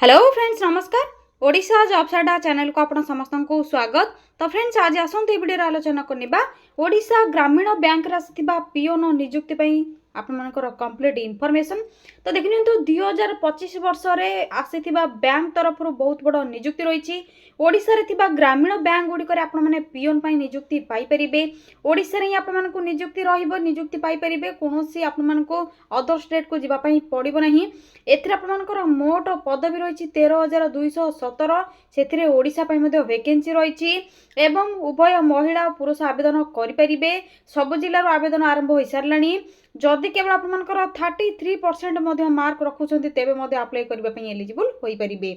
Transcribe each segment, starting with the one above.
Hello friends नमस्कार। Odisha jobs अड्डा channel को आपण समस्त को स्वागत। तो फ्रेंड्स आज आसंत वीडियो आलोचना करनिबा ओडिशा ग्रामीण बैंक रे आसीथिबा पीओन नियुक्ति पई आपण मानकर कंप्लीट इनफॉरमेशन। तो देखिनियंतु 2025 वर्ष रे आसीथिबा बैंक तरफ बहुत बड़ नियुक्ति रही। ओडिशा रे थिबा ग्रामीण बैंक गुडी करे आपण माने पीओन पई नियुक्ति पाई परिबे। ओडिशा रे आपण मानकु नियुक्ति रहिबो, नियुक्ति पाई परिबे। कोनोसी आपण मानकु अदर स्टेट को जिबा पई पड़िबो नाही। एथिरे आपण मानकर मोट पदवी रही 13,217। सेथिरे ओडिशा पई मध्ये वैकेंसी रही एवं उभय महिला और पुरुष आवेदन करें। सब जिलार आवेदन आरंभ हो साराणी। जदि केवल आपंकर 33% मार्क रखुंट तेरे आप्लाय करने एलिजिबल हो पारे।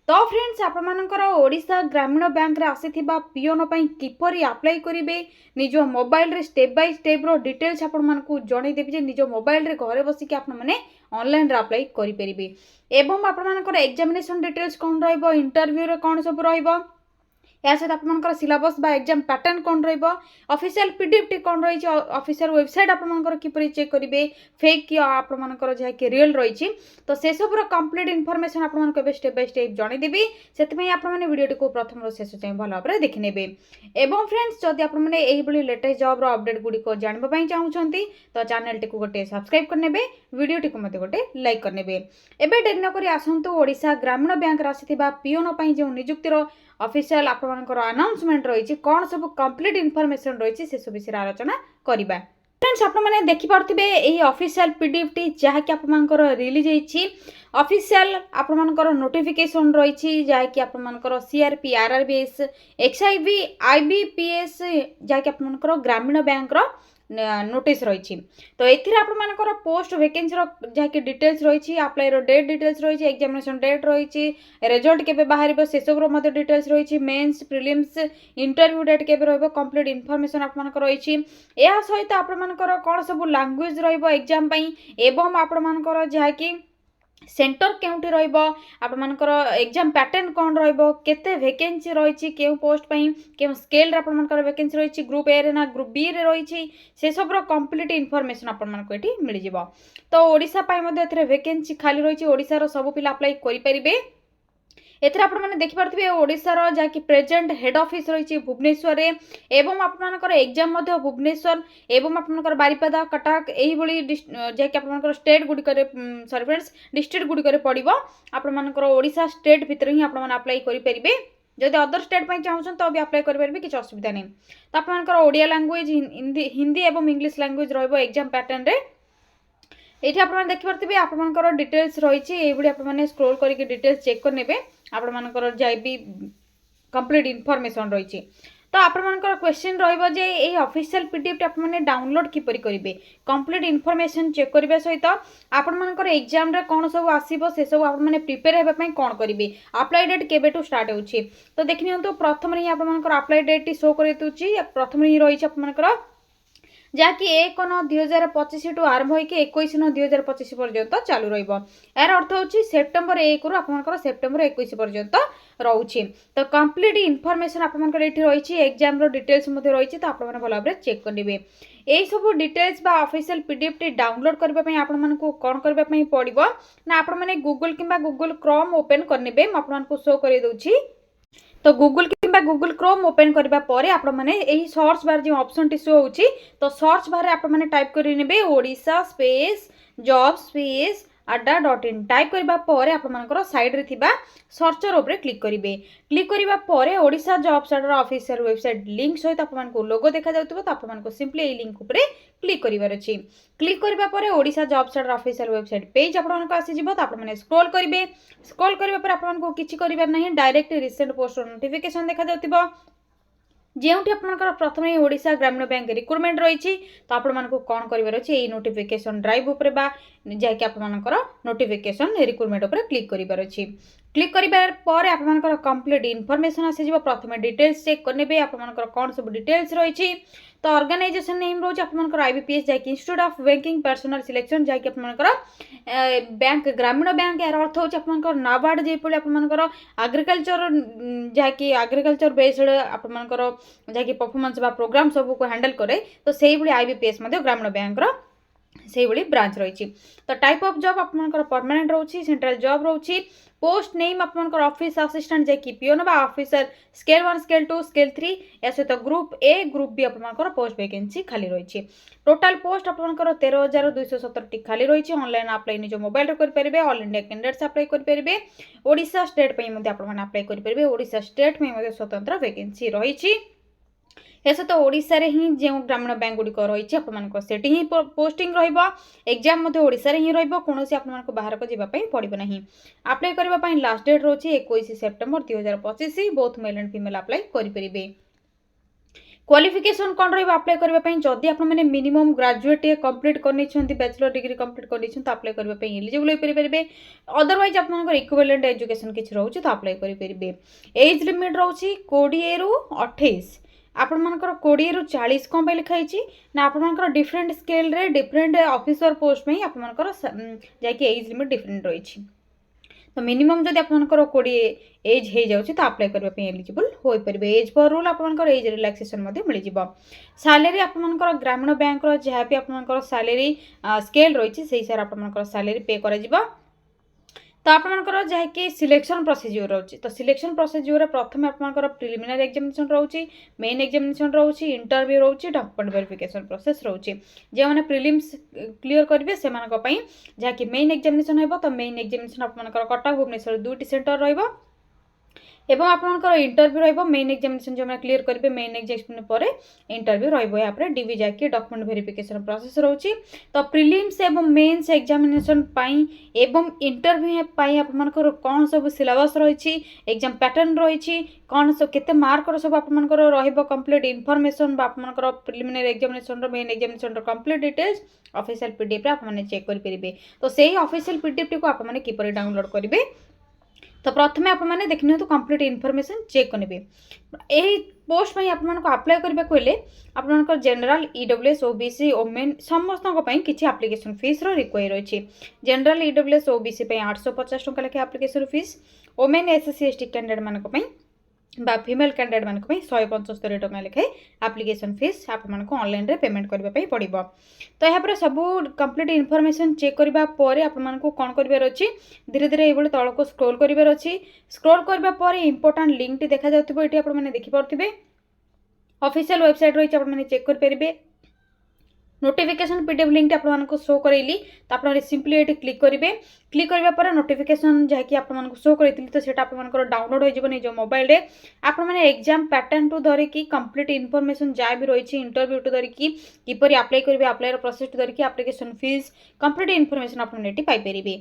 तो फ्रेंड्स आपंकर ओडिशा ग्रामीण बैंक रे आसीथिबा पीओन पई किपरि अप्लाई करेंगे निज मोबाइल रे स्टेप बाय स्टेप रो डिटेल्स आपण मानकु जणै देबी जे निज मोबाइल रे घरे बसिक आपण माने ऑनलाइन रे अप्लाई करि परिबे। एवं आपण मानकर एग्जामिनेशन डिटेल्स कोन रहइबो, इंटरव्यू रे कोन सब रहइबो, या सहित आपंकर सिलेबस बा एग्जाम पैटर्न कौन रहिबो, ऑफिशियल पीडीएफ कौन रही, ऑफिशियल वेबसाइट आपंकर किपरि चेक करेंगे, फेक कि आपंकर जहाँ कि रियल रही। तो से सब कंप्लीट इनफॉरमेशन आपको स्टेप बाय स्टेप जनईदेवी। से आपने वीडियो को प्रथम शेष चाहे भल भाव में देखने। एवं फ्रेंड्स जदि आपने लेटेस्ट जॉब अपडेट गुड़िक जानवाई चाहते तो चैनल टी गोटे सब्सक्राइब करने, वीडियो टी गोटे लाइक करने। एवं डेरी नक आसतु ओडिशा ग्रामीण बैंक आसीथिबा पीओन पई जो नियुक्तिर ऑफिशियल आपनकर अनाउंसमेंट रही कौन सब कंप्लीट इनफॉरमेशन रही से सब विषय आलोचना करबा। फ्रेंड्स आप मैंने देखिपे यही ऑफिशियल पीडीएफ टी जहाँकि आपंकर रिलीज होती ऑफिशियल आपंकर नोटिफिकेशन रही जहाँकि आपंकर सीआरपी, आरआरबीएस, एक्सआईबी, आईबीपीएस जहाँकि आपंकर ग्रामीण बैंक नोटिस रही। तो एथिरे आपंकर पोस्ट वैकेंसी जहाँकि डिटेल्स रही, अप्लाई डेट डिटेल्स रही, एग्जामिनेशन डेट रही, रिजल्ट केबे बाहर से सब डिटेल्स रही, मेंस प्रिलिम्स इंटरव्यू डेट केबे रहइबो कंप्लीट इनफॉरमेशन आपनकर रही। या सहित आपनकर कोन सब लैंग्वेज रहइबो एग्जाम पई एवं आपनकर जहाँकि सेंटर केउठी रहिबो, आपनकर एग्जाम पैटर्न कौन रहिबो, केते वैकेंसी रही, केउ पोस्ट पई केउ स्केल आपनकर वैकेंसी रही, ग्रुप ए रे ना ग्रुप बी रे रही, से सब कंप्लीट इनफॉरमेशन आपनकर एठी मिल जिवो। तो ओडिशा पई मध्ये एथरे वैकेंसी खाली रही, ओडिशा रो सब पिला अप्लाई करि परिबे। एथरे आपण माने देखि पारथिबे ओडिसा रो जाकि प्रेजेंट हेड ऑफिस रही भुवनेश्वर रे एवं आपनकर एग्जाम मध्ये भुवनेश्वर एवं आपनकर बारिपदा, कटक एही बळी जाकि आपनकर स्टेट गुडी करे सॉरी फ्रेंड्स डिस्ट्रिक्ट गुडी करे पडिबो। आपण मानकर ओडिसा स्टेट भितर ही आपण माने अप्लाई करि परिबे। जदि अदर स्टेट पई चाहउछन तो भी अप्लाई करि परिबे, किछ असुविधा नै। तो आपनकर ओडिया लैंग्वेज, हिंदी एवं इंग्लिश लैंग्वेज रहइबो एग्जाम पैटर्न रे। ये आप देखिपे आपंकर डिटेल्स रही आपने स्क्रोल करके डिटेल्स चेक करने आपंकर जहाँ भी कंप्लीट इनफॉरमेशन रही। तो आपंकर क्वेश्चन रही ये ऑफिशियल पीडीएफ आपने डाउनलोड किपरि करेंगे, कंप्लीट इनफॉरमेशन चेक करने सहित आपंकर एग्जाम रे कौन सब आसो से सब आपने प्रिपेयर होगापी कौन करेंगे, अप्लाई डेट केबेटू स्टार्ट होची। तो देखिए प्रथम ही आपंकर अप्लाई डेट शो कर प्रथम ही रही आपंकर जहाँकि 1/9/2025 टू आरंभ होकर 21/9/2025 पर्यंत चालू रहिबो। यार अर्थ होची सेप्टेम्बर 1 रु आपनकर सेप्टेम्बर 21 पर्यंत रहउची। तो कंप्लीट इनफॉरमेशन आपनकर एठी रहिची, एग्जाम रो डिटेल्स मध्ये रहिची। तो आपण माने भल भाबरे चेक करनिबे। एई सब डिटेल्स बा ऑफिशियल पीडीएफ टी डाउनलोड करबा पई आपण मानकु कोन करबा पई पड़िबो ना आपण माने गूगल किबा गूगल क्रोम ओपन करनिबे। म आपण मानकु शो करि दउची। तो गूगल किंबा गूगल क्रोम ओपन करबा परे आपण माने एही सर्च बार जो ऑप्शन टी शो होची तो सर्च बार रे आपण माने टाइप करि नेबे Odisha space job space adda.in type करबा परे आपण मानकर साइड रे थिबा सर्चर ऊपर क्लिक करिवे। क्लिक करबा परे ओडिशा जॉब्स अड्डा ऑफिशियल वेबसाइट लिंक सहित आपण मानको लोगो देखा जाउतबो। तो आपण मानको सिंपली ए लिंक ऊपर क्लिक करिवार अछि। क्लिक करबा परे ओडिशा जॉब्स अड्डा ऑफिशियल वेबसाइट पेज आपण मानको आसी जिवो। तो आपण माने स्क्रॉल करिवे। स्क्रॉल करबा परे आपण मानको किछि करिवार नाही, डायरेक्ट रिसेंट पोस्ट नोटिफिकेशन देखा जाउतबो जेउठी आपनकर प्रथम ओडिशा ग्रामीण बैंक रिक्रुटमेंट रही। तो आपण मानको कोन करिवार अछि एई नोटिफिकेशन ड्राइव ऊपर बा जाकि आपनकर नोटिफिकेशन रिक्रुटमेंट ऊपर क्लिक करिवार अछि। क्लिक करिवार परे आपनकर कंप्लीट इनफॉरमेशन आसी जिवो। प्रथमे डिटेल्स चेक करनेबे आपनकर कोन सब डिटेल्स रही। तो ऑर्गेनाइजेशन नेम रोज आपनकर आईबीपीएस जाकि institute of banking personal selection जाकि आपनकर बैंक ग्रामीण बैंक यार अर्थ होची आपनकर नाबार्ड जेपले आपनकर एग्रीकल्चर जाकि एग्रीकल्चर बेस्ड आपनकर जाकि परफॉर्मेंस बा प्रोग्राम सब को हैंडल करे। तो सेही बली आईबीपीएस मध्ये ग्रामीण बैंक रो से भाई ब्रांच रही। तो टाइप ऑफ जॉब आपंकर परमानेंट रोचे, सेंट्रल जॉब रोचे। पोस्ट नेम आपंकर ऑफिस असिस्टेंट जैकि पीओन बा ऑफिसर स्केल 1 स्केल 2 स्केल 3 या सहित ग्रुप ए ग्रुप बी आपंकर पोस्ट वैकेंसी खाली रही। टोटाल पोस्ट आपंकर 13,270 खाली रही। ऑनलाइन अप्लाई निज मोबाइल करेंगे। ऑल इंडिया कैंडिडेट्स अप्लाई करेंगे। ओडिशा स्टेट पे अप्लाई करेंगे। ओडिशा स्टेट में स्वतंत्र वैकेंसी रही। ए सहित ओडिशा रे ही जो ग्रामीण बैंक गुड़िक रही आपंकर ही पोस्टिंग एग्जाम ओडिशा रे ही कौन आपको बाहर को जावाई पड़ो ना। अप्लाई करने लास्ट डेट रोचे 21 September 2025। Both male and female apply करेंगे। क्वालिफिकेशन कौन रप्लाई करने जदि आप मिनिमम ग्रेजुएट कंप्लीट कर बैचलर डिग्री कंप्लीट कर अप्लाई करने एलिजिबल हो पारे। अदरवाइज आप इक्विवेलेंट एजुकेशन किसी रोचे तो अप्लाई करेंगे। एज लिमिट रोचे 20 रु 28। आपणकर 20 रु 40 कौन पे लिखाई ना आपणकर डिफरेंट स्केल रे डिफरेंट ऑफिसर पोस्ट में आपणकर जाकि एज लिमिट डिफरेंट रही। तो मिनिमम जब आपणकर 20 एज हो जाऊँ तो अप्लाई करने एलिजिबल हो पारे। एज पर रूल आपणकर एज रिलैक्सेशन मिल जाव। सैलरी आपणकर ग्रामीण बैंक जहाँ भी आपणकर सैलरी स्केल रही से हिसाब से आपणकर सैलरी पे करा। तो आपंकर जहाँकि सिलेक्शन प्रोसीजर रोचे। तो सिलेक्शन प्रोसीजर प्रथम आपंकर प्रिलिमिनरी एग्जामिनेशन रोचे, मेन एग्जामिनेशन रोचे, इंटरव्यू रोचे, डॉक्यूमेंट वेरिफिकेशन प्रोसेस रोचे। जो मैंने प्रिलिम्स क्लियर करेंगे से जहाँकि मेन एग्जामिनेशन हो। तो मेन एग्जामिनेशन आपंकर कटक भुवनेश्वर 2टी सेंटर रही। एवं आपंकर इंटरव्यू रही। मेन एग्जामिनेशन जो मैंने क्लियर करेंगे मेन एग्जामिनेशन पर इंटरव्यू रहा डीवी जाकि डॉक्यूमेंट वेरिफिकेशन प्रोसेस रोचे। तो प्रिलिम्स एवं मेन्स एग्जामिनेशन एवं इंटरव्यू आपंकर कौन सब सिलेबस रही, एग्जाम पैटर्न रही, कौन सब केते मार्क सब आपंकर कंप्लीट इनफॉरमेशन आपंकर preliminary examination main examination complete details official PDF रे आपने चेक करेंगे। तो सही ऑफिशियल पीडीएफ टी को आपने किपर डाउनलोड करेंगे। तो प्रथम आपने देखने तो कंप्लीट इनफॉरमेशन चेक करेंगे। यही पोस्ट में आपको अप्लाई करने को आपंकर जनरल ईडब्ल्यूएस ओबीसी ओमेन समस्त किसी एप्लिकेशन फीस रिक्वायर रही। जनरल ईडब्ल्यूएस ओबीसी 850 टंका लेखे application fees. Women SSC ST candidate मानी बा फीमेल कैंडिडेट मानक 175 टंका लेखे एप्लिकेशन फीस आपको ऑनलाइन रे पेमेंट करने पड़ो। तो यहाँ सबू कंप्लीट इनफॉरमेशन चेक करबा परे आपको कौन कर धीरे धीरे ये तल को स्क्रॉल करार अच्छी। स्क्रॉल करबा परे इंपोर्टेंट लिंक टी देखा जाउथिबो एठी आपने देखिपे ऑफिशियल वेबसाइट रही आपने चेक करेंगे। नोटिफिकेशन पीडीएफ लिंक आपको शो करेली तो आप सिंपली ये क्लिक करेंगे। क्लिक करने पर नोटिफिकेशन जहाँकि आपको शो करी तो सीटा आप डाउनलोड हो निज मोबाइल रे। आपने एग्जाम पैटर्न टू धरिकी कंप्लीट इनफॉरमेशन जहाँ भी रही इंटरव्यू टू धरिकी किपर अप्लाई करेंगे अप्लाई प्रोसेस टू धरिकी एप्लिकेशन फीस कंप्लीट इनफॉरमेशन आपने पाइपर।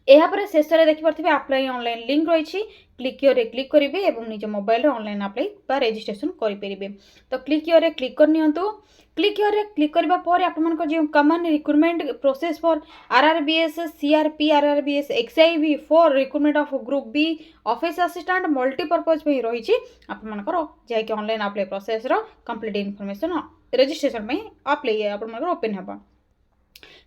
यापर शेष में देखिपे अप्लाई ऑनलाइन लिंक रही क्लिक रे क्लिक करेंगे और निज मोबाइल ऑनलाइन अप्लाई बा रजिस्ट्रेशन करेंगे। तो क्लिक रे क्लिक करनियंतु। क्लिक रे क्लिक करबा पर आपन जो common recruitment process for RRBs CRP RRBs XIV for recruitment of group B office assistant multipurpose में रही आपंकर जहाँकि online apply process complete information registration में अप्लाई आपंकर ओपन होगा।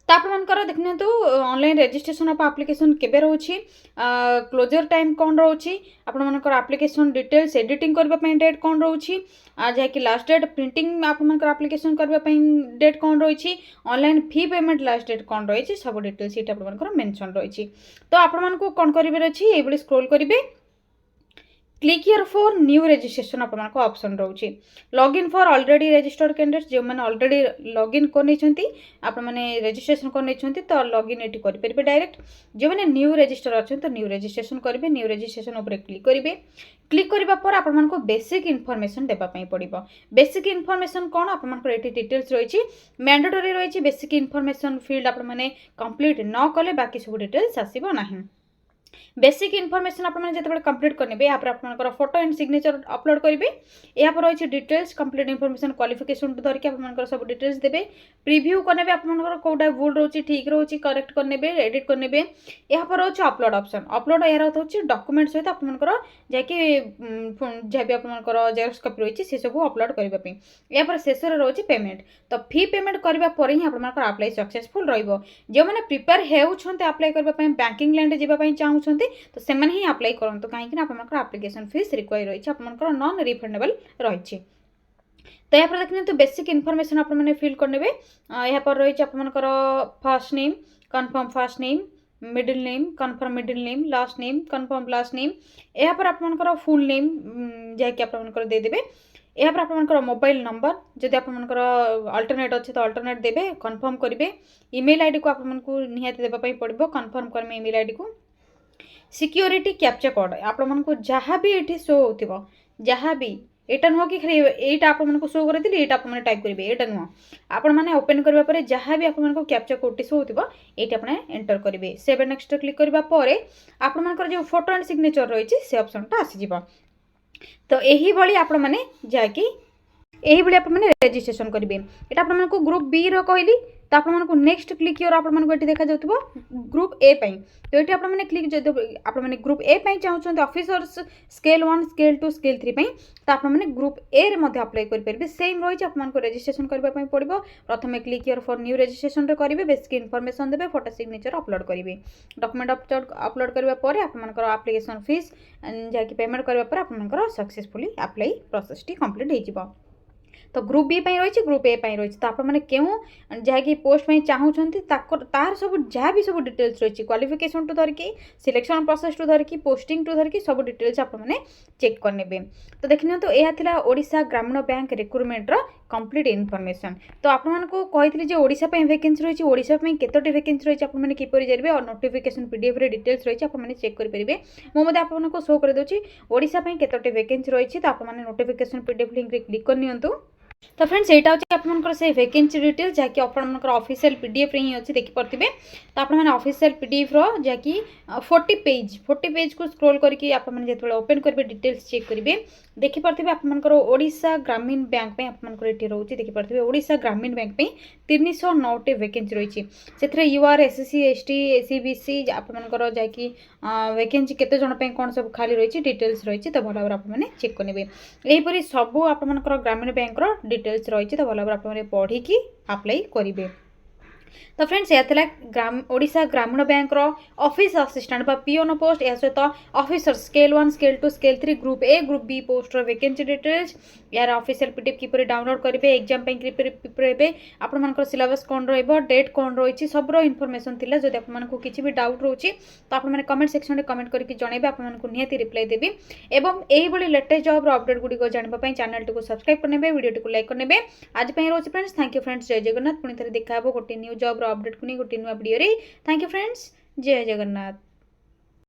तो आपंकर देखने तो ऑनलाइन रजिस्ट्रेशन ऑफ एप्लिकेशन केबे रोची क्लोजर टाइम कौन रोची आपंकर एप्लिकेशन डिटेल्स एडिटिंग करने डेट कौन रोची जहाँकि लास्ट डेट प्रिंटिंग आपंकर एप्लिकेशन करने डेट कौन रही online fee payment last date कौन रही सब डिटेल्स ये आपंकर मेंशन रही। तो आपको कौन करेंगे अच्छी ये स्क्रॉल करेंगे। Click here for new registration आपको ऑप्शन रोचे। Login for already registered candidates जो मैंने ऑलरेडी लॉगिन करने आपने रजिस्ट्रेशन करने तो लॉगिन ये करेंगे डायरेक्ट। जो मैंने न्यू रजिस्टर अच्छे तो न्यू रजिस्ट्रेशन करेंगे। न्यू रजिस्ट्रेशन उपर क्लिक करेंगे। क्लिक करने पर आपको बेसिक इनफॉरमेशन देवाई पड़ो। बेसिक इनफॉरमेशन कौन आपको ये डिटेल्स रही मैंडेटरी रही बेसिक इनफॉरमेशन फील्ड आपने कंप्लीट न कले बाकी सब डिटेल्स आसब ना। बेसिक इनफॉरमेशन आपने जो कंप्लीट करेंगे यहाँ पर आपंकर फोटो एंड सिग्नेचर अपलोड करेंगे। यहाँ पर रही डिटेल्स कंप्लीट इनफॉरमेशन क्वालिफिकेशन धरिकी आपंकर सब डिटेल्स देवे। प्रीव्यू करने आपंकर कौटा भूल रोचे ठीक रोचे करेक्ट करने एडिट करने। यहाँ पर रोचे अपलोड ऑप्शन अपलोड यार होची डॉक्यूमेंट सहित आपंकर जहाँकि जहाँ भी आपंकर जेरॉक्स कॉपी रही से सब अपलोड करने। यहाँ पर शेष में रोचे पेमेंट। तो फी पेमेंट करने पर ही आपंकर अप्लाई सक्सेसफुल रहिबो। जो मैंने प्रिपेयर होउछन्ते अप्लाई करने बैंकिंग लाइन जावाई चाहूँगी तो से ही अप्लाई करूँ कहीं आपंकर एप्लिकेशन फीस रिक्वायर रही आपंकर नॉन रिफंडेबल रही। तो यहाँ पर देखते बेसिक इनफॉरमेशन आप फिल करने यहाँ पर रही आपर first name confirm first name middle name confirm middle name last name confirm last name यहाँ पर आपर फुल नेम जैकि आपर देदेवे यहाँ पर आपर मोबाइल नंबर जदि आपर अल्टरनेट अच्छे तो अल्टरनेट देवे कन्फर्म करेंगे ईमेल आईडी को आपको निहाती देवाई पड़ो कन्फर्म करेंगे ईमेल आईडी को सिक्योरिटी कैप्चा कोड आपको जहाँ भी ये शो हो जहाँ भी एटा नुह कि खाली एटा आपको शो कर एटा आप टाइप करेंगे एटा नुह आपण मैंने ओपन करने जहाँ भी आपको कैप्चा कोड शो हो ये आप एंटर करेंगे सेव नेक्स्ट क्लिक करने आपर जो फोटो एंड सिग्नेचर रही से ऑप्शनटा आसीज तो यही भाई आपण मैंने जहाँकि यही भाई आप रेजिस्ट्रेशन करेंगे ये आपको ग्रुप बी रही तो आपको नेक्स्ट क्लिक योर आपको देखा जाऊँ ग्रुप ए तो ये आपने क्लिक आपने ग्रुप ए चाहते ऑफिसर्स स्केल 1 स्केल 2 स्केल 3 तो आपने ग्रुप ए रे अप्लाई करेंगे सेम रही आपको रेजिस्ट्रेशन करने पड़ो प्रथम click your for new registration करेंगे बेसिक इनफॉरमेशन देवे फोटो सिग्नेचर अपलोड करेंगे डॉक्यूमेंट अपलोड करने आपंकर एप्लिकेशन फीस जहाँकि पेमेंट करने आपंकर successfully apply process T complete हो तो ग्रुप बी रही ग्रुप ए रही तो आपने क्यों जहाँकि पोस्ट चाहूँगी तार सब जहाँ भी सब डिटेल्स रही क्वालिफिकेशन टू धरिकी सिलेक्शन प्रोसेस टू धरिकी पोस्टिंग टू धरिकी सब डिटेल्स आपने चेक करने तो देखने तो यह था Odisha Gramin bank रिक्रुटमेंटर complete information तो आपको कही ओडिशा वैकेंसी रही ओडिशा केतोटी वैकेंसी रही आपने किपर जाइए और नोटिफिकेशन पीडीएफ रे डिटेल्स रही आपने चेक करेंगे मुझे आपको शो करदे ओडिशा केतोटी वैकेंसी रही तो आपने नोटिफिकेशन पीडीएफ लिंक रे क्लिक करनी तो फ्रेंड्स यहाँ हूँ आपंकर से वैकेंसी डिटेल जहाँकि आपंकर ऑफिशियल पीडीएफ रे ही अच्छी देखिपे तो आपने ऑफिशियल पीडीएफ जहाँकि 40 पेज को स्क्रॉल करके आपने जो ओपन करेंगे डिटेल्स चेक करेंगे देखिपे आपंकर ओडिशा ग्रामीण बैंक आपंकर ये रोचे देखिपे ओडिशा ग्रामीण बैंक 309टी वैकेंसी रही से यूआर एसएससी एसटी एसीबीसी आपंकर जहाँकि वैकेंसी केते जन कौन सब खाली रही डिटेल्स रही तो भल भाव आपने चेक करेंगे यहीपरी सब आपंकर ग्रामीण बैंक डिटेल्स रही तो भल भाव आप पढ़ी अप्लाई करेंगे तो फ्रेंड्स यह Odisha Gramin bank office assistant peon post या सहित officer scale 1 scale 2 scale 3 group A group B post vacancy details यार ऑफिशियल पीडीएफ किपर डाउनलोड करेंगे एग्जाम प्रिपेयर आपंकर सिलेबस कौन रेट कौन रही सब इनफॉरमेशन थिला जदि आपको किसी भी डाउट रोचे तो आपने कमेंट सेक्शन में कमेंट करके जनइबे आपको निहाती रिप्लाई देवी एवं यही लेटेस्ट जॉब अपडेट गुड़ी जानापी चैनल को सब्सक्राइब करने वीडियो को लाइक करने आज रोचे फ्रेंड्स थैंक यू फ्रेंड्स जय जगन्नाथ पुणी थे देखा गोटे न्यू जॉब अपडेट को नहीं गोटे नुआ वीडियो रे थैंक यू फ्रेंड्स जय जगन्नाथ।